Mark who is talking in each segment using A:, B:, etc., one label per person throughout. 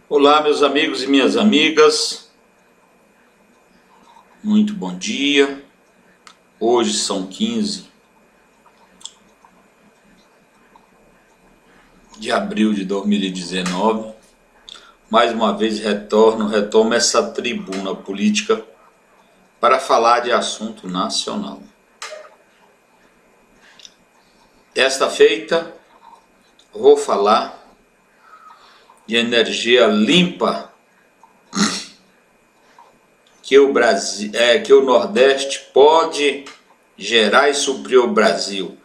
A: Olá, meus amigos e minhas amigas, muito bom dia. Hoje são 15 de abril de 2019. Mais uma vez retomo essa tribuna política para falar de assunto nacional. Esta feita, vou falar de energia limpa que o Nordeste pode gerar e suprir o Brasil.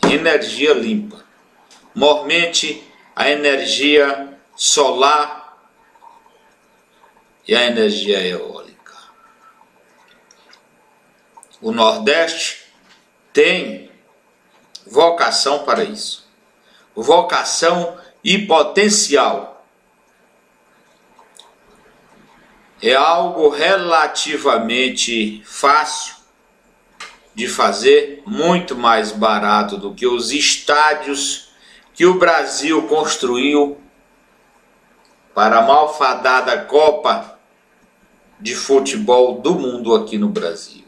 A: Energia limpa. Mormente a energia solar e a energia eólica. O Nordeste tem vocação para isso. Vocação e potencial. É algo relativamente fácil de fazer, muito mais barato do que os estádios que o Brasil construiu para a malfadada Copa de Futebol do mundo aqui no Brasil.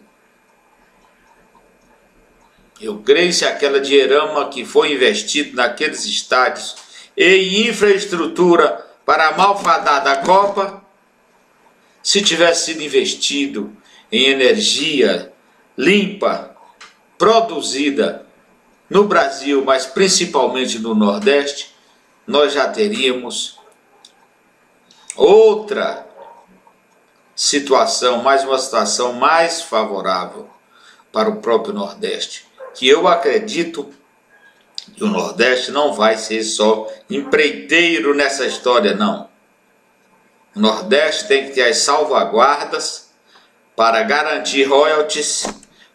A: Eu creio que se aquela dinheirama que foi investido naqueles estádios e infraestrutura para a malfadada Copa, se tivesse sido investido em energia limpa, produzida no Brasil, mas principalmente no Nordeste, nós já teríamos outra situação, uma situação mais favorável para o próprio Nordeste, que eu acredito que o Nordeste não vai ser só empreiteiro nessa história, não. O Nordeste tem que ter as salvaguardas para garantir royalties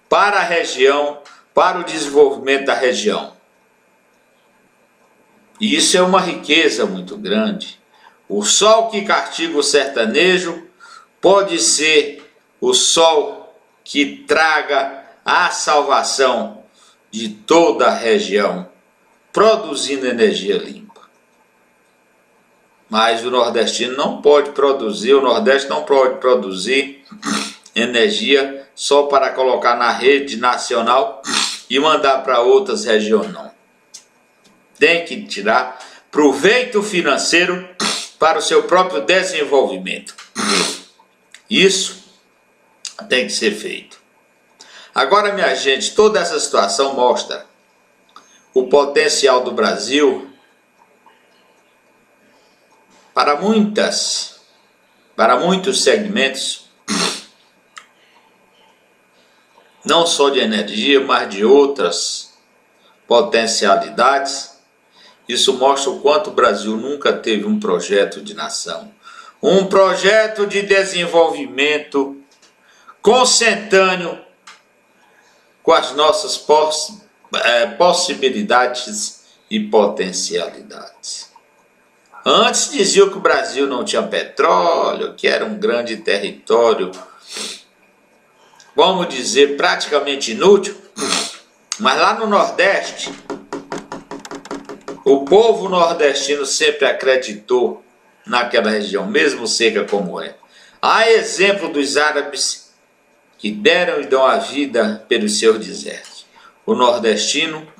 A: para a região, para o desenvolvimento da região. E isso é uma riqueza muito grande. O sol que castiga o sertanejo pode ser o sol que traga a salvação de toda a região, produzindo energia limpa. Mas o nordestino não pode produzir, o Nordeste não pode produzir energia só para colocar na rede nacional e mandar para outras regiões, não. Tem que tirar proveito financeiro para o seu próprio desenvolvimento. Isso tem que ser feito. Agora, minha gente, toda essa situação mostra o potencial do Brasil para muitos segmentos, não só de energia, mas de outras potencialidades. Isso mostra o quanto o Brasil nunca teve um projeto de nação, um projeto de desenvolvimento consentâneo com as nossas possibilidades e potencialidades. Antes diziam que o Brasil não tinha petróleo, que era um grande território, vamos dizer, praticamente inútil, mas lá no Nordeste, o povo nordestino sempre acreditou naquela região, mesmo seca como é. Há exemplo dos árabes que deram e dão a vida pelos seus desertos. O nordestino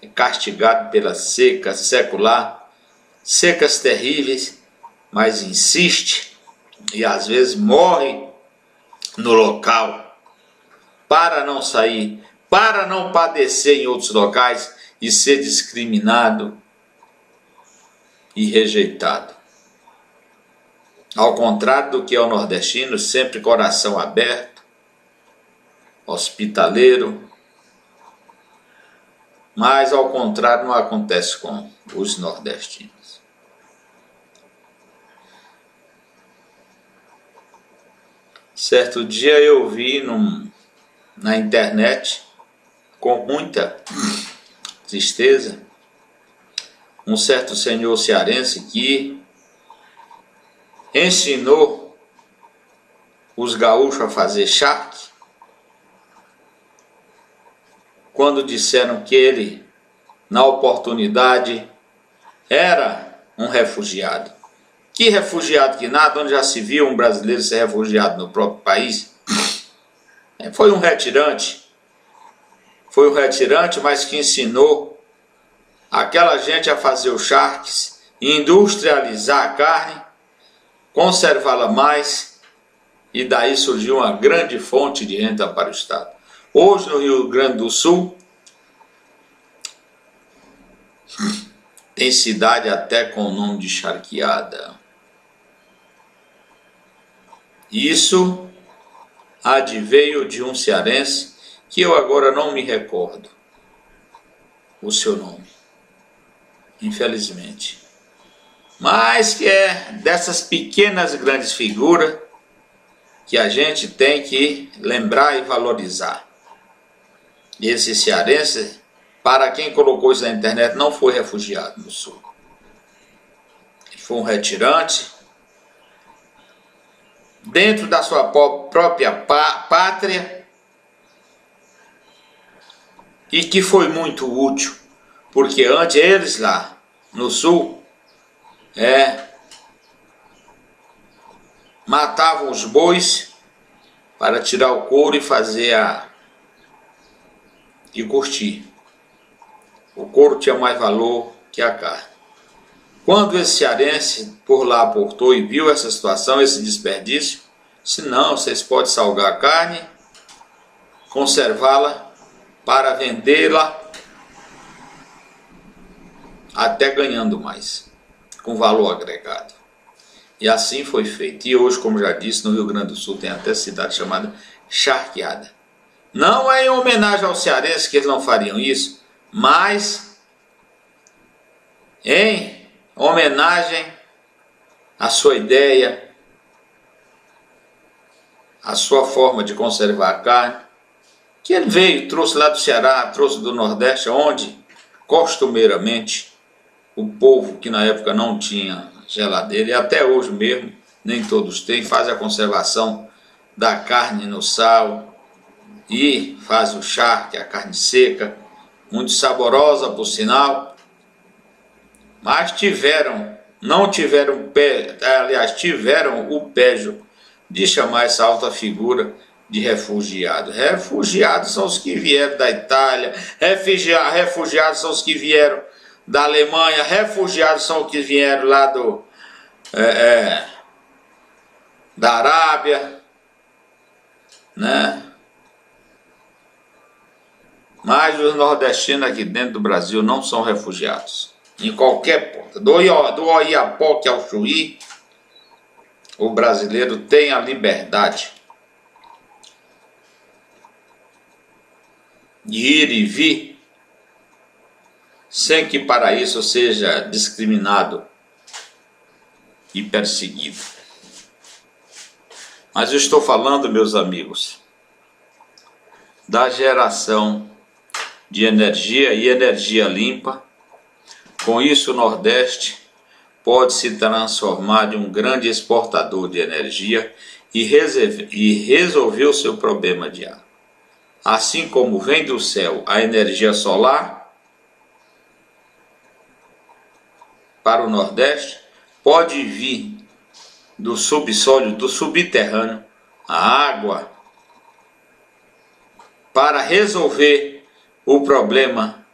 A: é castigado pela seca secular, secas terríveis, mas insiste e às vezes morre no local para não sair, para não padecer em outros locais e ser discriminado e rejeitado. Ao contrário do que é o nordestino, sempre coração aberto, hospitaleiro, mas ao contrário não acontece com os nordestinos. Certo dia eu vi na internet, com muita tristeza, um certo senhor cearense que ensinou os gaúchos a fazer charque, quando disseram que ele, na oportunidade, era um refugiado. Que refugiado que nada, onde já se viu um brasileiro ser refugiado no próprio país? Foi um retirante, mas que ensinou aquela gente a fazer os charques, industrializar a carne, conservá-la mais, e daí surgiu uma grande fonte de renda para o Estado. Hoje no Rio Grande do Sul, tem cidade até com o nome de Charqueada. Isso adveio de um cearense que eu agora não me recordo o seu nome, infelizmente. Mas que é dessas pequenas grandes figuras que a gente tem que lembrar e valorizar. Esse cearense, para quem colocou isso na internet, não foi refugiado no Sul. Ele foi um retirante dentro da sua própria pátria e que foi muito útil, porque antes eles lá no Sul matavam os bois para tirar o couro e fazer e curtir. O couro tinha mais valor que a carne. Quando esse cearense por lá aportou e viu essa situação, esse desperdício, disse: não, vocês podem salgar a carne, conservá-la para vendê-la até ganhando mais, com valor agregado. E assim foi feito. E hoje, como já disse, no Rio Grande do Sul tem até cidade chamada Charqueada. Não é em homenagem aos cearenses que eles não fariam isso, mas em homenagem à sua ideia, à sua forma de conservar a carne, que ele veio, trouxe lá do Ceará, trouxe do Nordeste, onde costumeiramente o povo que na época não tinha geladeira, e até hoje mesmo, nem todos têm, faz a conservação da carne no sal e faz o charque, a carne seca, muito saborosa por sinal, mas tiveram o péjo de chamar essa alta figura de refugiado. Refugiados são os que vieram da Itália, refugiados são os que vieram da Alemanha, refugiados são os que vieram lá da Arábia, né? Mas os nordestinos aqui dentro do Brasil não são refugiados. Em qualquer ponta, do Oiapoque ao Chuí, o brasileiro tem a liberdade de ir e vir, sem que para isso seja discriminado e perseguido. Mas eu estou falando, meus amigos, da geração de energia e energia limpa. Com isso, o Nordeste pode se transformar em um grande exportador de energia e resolver o seu problema de água. Assim como vem do céu a energia solar para o Nordeste, pode vir do subsolo, do subterrâneo, a água para resolver o problema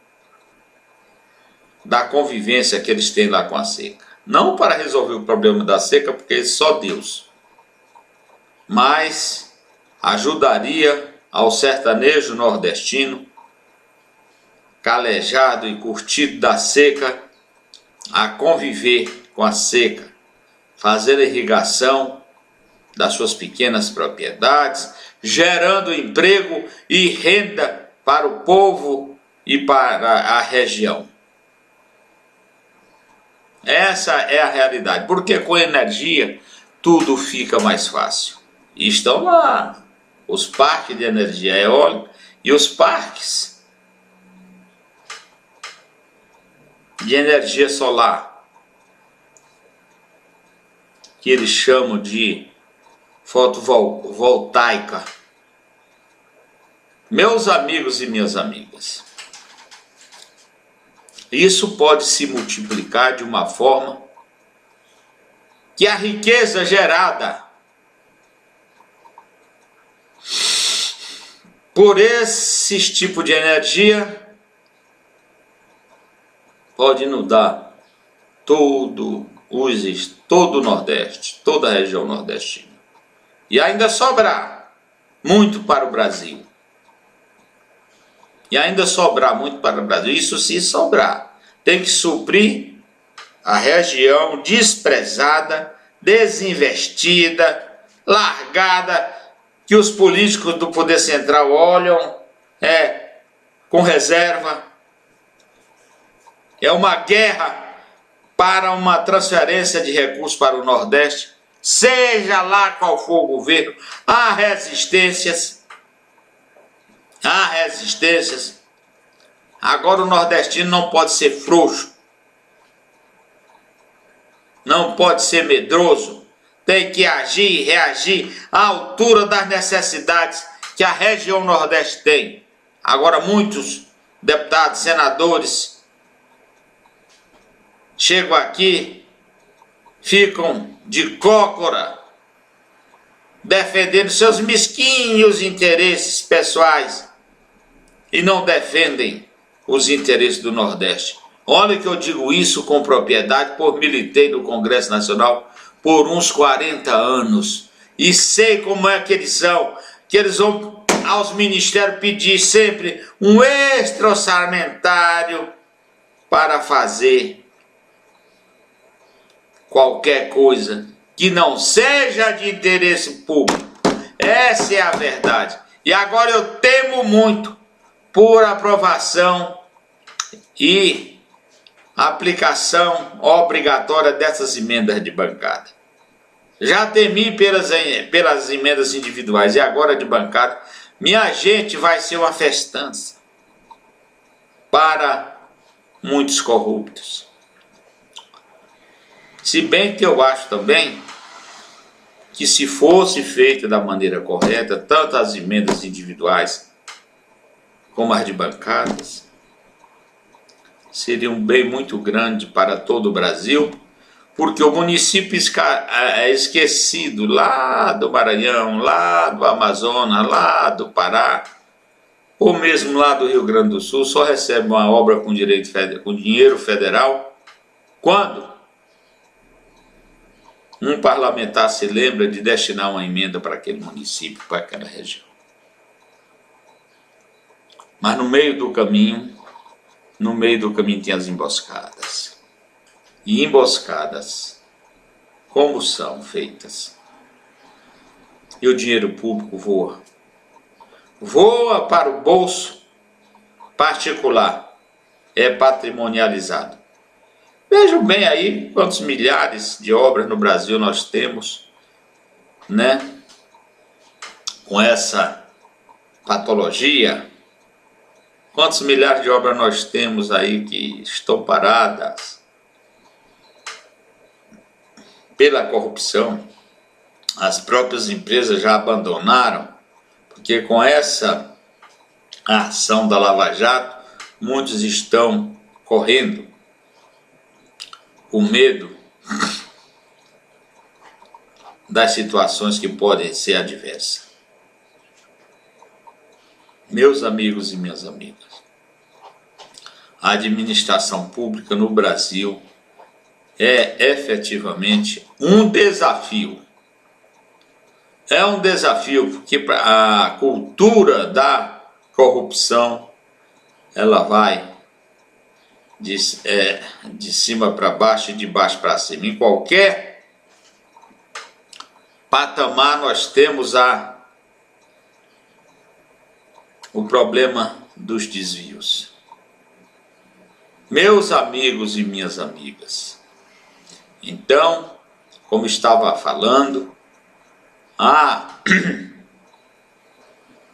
A: da convivência que eles têm lá com a seca. Não para resolver o problema da seca, porque só Deus, mas ajudaria ao sertanejo nordestino, calejado e curtido da seca, a conviver com a seca, fazer a irrigação das suas pequenas propriedades, gerando emprego e renda para o povo e para a região. Essa é a realidade, porque com energia tudo fica mais fácil. E estão lá os parques de energia eólica e os parques de energia solar, que eles chamam de fotovoltaica. Meus amigos e minhas amigas, isso pode se multiplicar de uma forma que a riqueza gerada por esses tipos de energia pode inundar todo o Nordeste, toda a região nordestina. E ainda sobrar muito para o Brasil. Isso se sobrar. Tem que suprir a região desprezada, desinvestida, largada, que os políticos do Poder Central olham com reserva. É uma guerra para uma transferência de recursos para o Nordeste, seja lá qual for o governo. Há resistências. Agora o nordestino não pode ser frouxo, não pode ser medroso, tem que agir e reagir à altura das necessidades que a região Nordeste tem. Agora muitos deputados, senadores chegam aqui, ficam de cócora, defendendo seus mesquinhos interesses pessoais e não defendem os interesses do Nordeste. Olha que eu digo isso com propriedade, por militei no Congresso Nacional por uns 40 anos e sei como é que eles são, que eles vão aos ministérios pedir sempre um extra orçamentário para fazer qualquer coisa que não seja de interesse público. Essa é a verdade. E agora eu temo muito por aprovação e aplicação obrigatória dessas emendas de bancada. Já temi pelas emendas individuais e agora de bancada. Minha gente, vai ser uma festança para muitos corruptos. Se bem que eu acho também que se fosse feita da maneira correta, tanto as emendas individuais como as de bancadas, seria um bem muito grande para todo o Brasil, porque o município é esquecido lá do Maranhão, lá do Amazonas, lá do Pará, ou mesmo lá do Rio Grande do Sul, só recebe uma obra com dinheiro federal quando um parlamentar se lembra de destinar uma emenda para aquele município, para aquela região. Mas no meio do caminho tem as emboscadas. E emboscadas, como são feitas? E o dinheiro público voa. Voa para o bolso particular, é patrimonializado. Vejam bem aí quantos milhares de obras no Brasil nós temos, né? Com essa patologia. Quantos milhares de obras nós temos aí que estão paradas pela corrupção? As próprias empresas já abandonaram, porque com essa ação da Lava Jato, muitos estão correndo com medo das situações que podem ser adversas. Meus amigos e minhas amigas, a administração pública no Brasil é efetivamente um desafio. É um desafio porque a cultura da corrupção ela vai de cima para baixo e de baixo para cima. Em qualquer patamar nós temos o problema dos desvios. Meus amigos e minhas amigas, então, como estava falando, a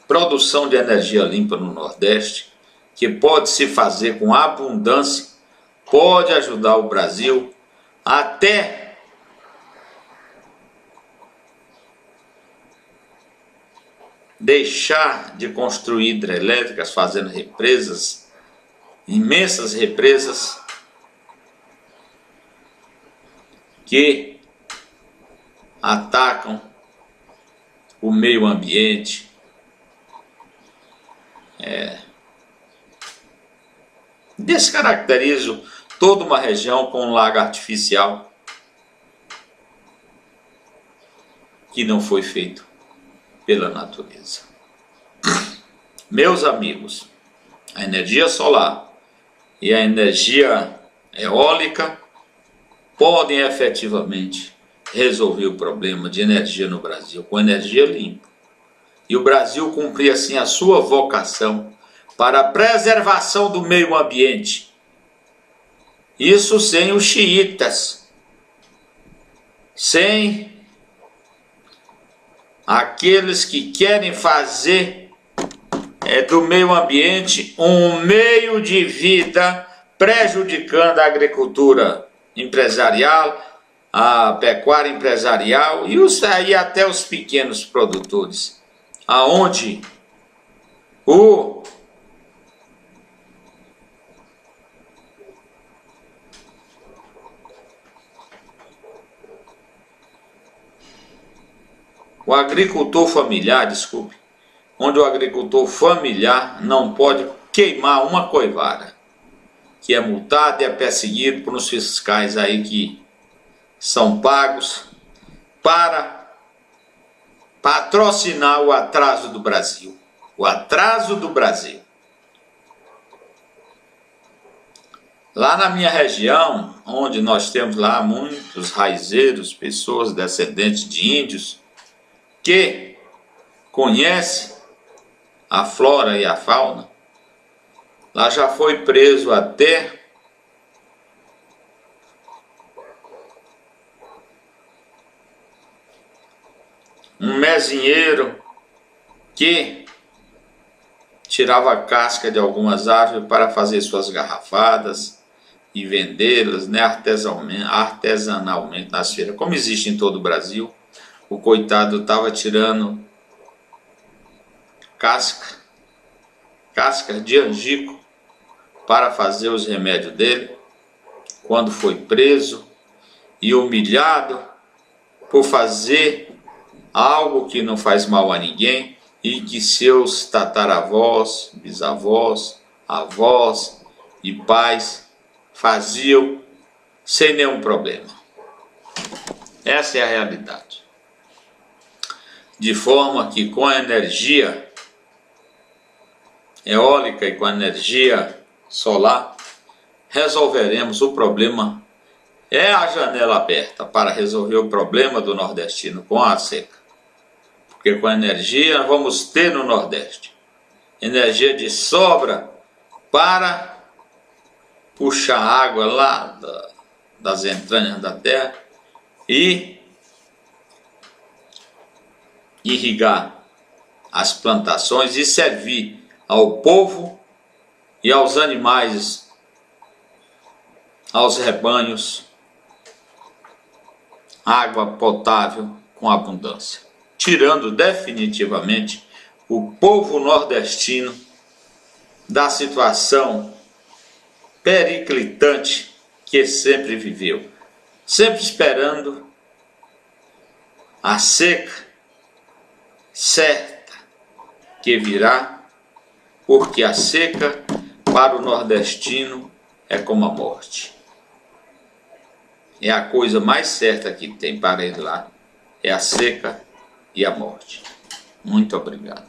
A: produção de energia limpa no Nordeste, que pode se fazer com abundância, pode ajudar o Brasil até deixar de construir hidrelétricas, fazendo represas imensas represas que atacam o meio ambiente, descaracterizam toda uma região com um lago artificial que não foi feito pela natureza. Meus amigos, a energia solar e a energia eólica podem efetivamente resolver o problema de energia no Brasil, com energia limpa. E o Brasil cumprir assim a sua vocação para a preservação do meio ambiente. Isso sem os xiitas, sem aqueles que querem fazer do meio ambiente um meio de vida, prejudicando a agricultura empresarial, a pecuária empresarial e até os pequenos produtores, aonde o agricultor familiar, onde o agricultor familiar não pode queimar uma coivara, que é multado e é perseguido por uns fiscais aí que são pagos para patrocinar o atraso do Brasil. O atraso do Brasil. Lá na minha região, onde nós temos lá muitos raizeiros, pessoas descendentes de índios, que conhecem a flora e a fauna, lá já foi preso até um mesinheiro que tirava a casca de algumas árvores para fazer suas garrafadas e vendê-las, né, artesanalmente nas feiras, como existe em todo o Brasil. O coitado estava tirando casca de angico para fazer os remédios dele, quando foi preso e humilhado por fazer algo que não faz mal a ninguém e que seus tataravós, bisavós, avós e pais faziam sem nenhum problema. Essa é a realidade. De forma que com a energia eólica e com a energia solar resolveremos o problema. É a janela aberta para resolver o problema do nordestino com a seca. Porque com a energia vamos ter no Nordeste energia de sobra para puxar água lá das entranhas da terra e irrigar as plantações e servir ao povo e aos animais, aos rebanhos, água potável com abundância, tirando definitivamente o povo nordestino da situação periclitante que sempre viveu, sempre esperando a seca certa que virá, porque a seca para o nordestino é como a morte. É a coisa mais certa que tem para ele lá, é a seca e a morte. Muito obrigado.